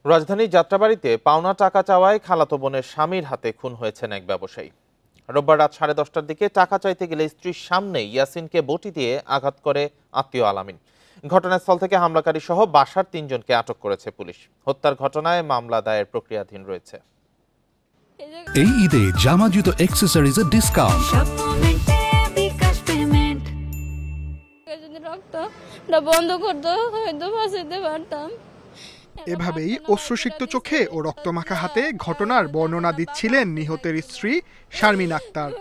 রাজধানীর যাত্রাবাড়িতে পাওনা টাকা চাওয়ায় খালাতো বোনের স্বামীর হাতে খুন হয়েছেন এক ব্যবসায়ী। রোববার রাত 10:30টার দিকে টাকা চাইতে গেলে স্ত্রীর সামনেই ইয়াসিনকে বটি দিয়ে আঘাত করে আত্মীয় আলামিন। ঘটনাস্থল থেকে হামলাকারী সহ বাসার 3 জনকে আটক করেছে পুলিশ। হত্যার ঘটনায় মামলা দায়ের প্রক্রিয়াধীন রয়েছে। এই ঈদে জামা জুতো অ্যাকসেসরিজের ডিসকাউন্ট। এভাবেই অশ্রুসিক্ত চোখে ও রক্তমাখা হাতে ঘটনার বর্ণনা দিচ্ছিলেন নিহতের স্ত্রী শারমিন আক্তার।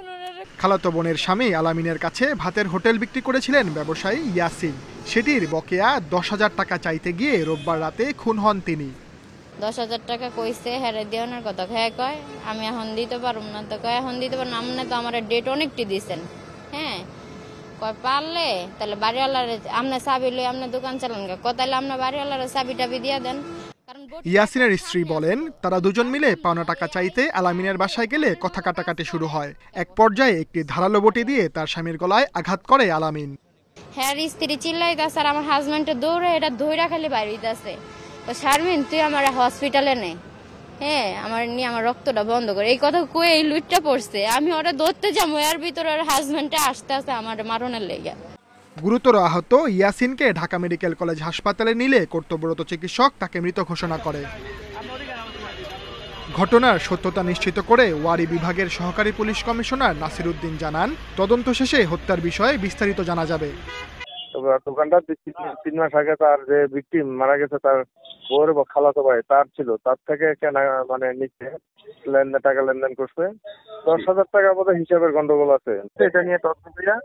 খালাতো বোনের স্বামী আলামিনের কাছে ভাতের হোটেল বিক্রি করেছিলেন ব্যবসায়ী ইয়াসিন। সেটির বকেয়া 10,000 টাকা চাইতে গিয়ে রোববার রাতে খুন হন তিনি। 10,000 টাকা কইছে হেরে দেওয়ার কথা হ্যাঁ কয় আমি এখন দিতে পারব না, তো কয় এখন দিতে পারব না, আপনি তো আমার ডেট অনেকটি দিয়েছেন। হ্যাঁ কয় পারলে তাহলে বাড়িওয়ালার আপনি চাবি লই আপনি দোকান চালান তাহলে আপনার বাড়িওয়ালার চাবি টাবি দিয়ে দেন। ইয়াসিনের স্ত্রী বলেন, তারা দুজন মিলে পাওনা টাকা চাইতে আলামিনের বাসায় গেলে কথা কাটাকাটি শুরু হয়। এক পর্যায়ে একটি ধারালো বটি দিয়ে তার স্বামীর গলায় আঘাত করে আলামিন। হ্যাঁ স্ত্রী চিল্লাইতেছে আর আমার হাজবেন্ডে দৌড়ে এটা ধইরা খালি বাইরেইতেছে, শারমিন তুই আমার হসপিটালে নে, হ্যাঁ আমার নিয়ে আমার রক্তটা বন্ধ করে, এই কথা কয়ে এই লুটটা পড়ছে। আমি ওরা ধরতে যাবো এর ভিতরে ওর হাজবেন্ডটা আসতে আসতে আমার মারণের লেগে। গুরুতর আহত ইয়াসিনকে ঢাকা মেডিকেল কলেজ হাসপাতালে নিলে কর্তব্যরত চিকিৎসক তাকে মৃত ঘোষণা করে। ঘটনার সত্যতা নিশ্চিত করে ওয়ারী বিভাগের সহকারী পুলিশ কমিশনার নাসির উদ্দিন জানান, তদন্ত শেষে হত্যার বিষয়ে বিস্তারিত জানা যাবে। দোকানদার 3 মাস আগে তার যে ভিকটিম মারা গেছে তার বউর খালাতো ভাই তার ছিল, তার থেকে কেনা মানে নিচ্ছে টাকা লেনদেন করছে। 10,000 টাকার মতো হিসাবের গন্ডগোল আছে। এটা নিয়ে তথ্য দিয়া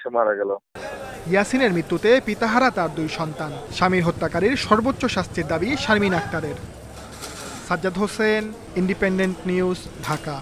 সে মারা গেল। ইয়াসিনের মৃত্যুতে পিতাহারা তার 2 সন্তান। স্বামীর হত্যাকারীর সর্বোচ্চ শাস্তির দাবি শারমিন আক্তারের। Sajjad Hossain, independent news, Dhaka.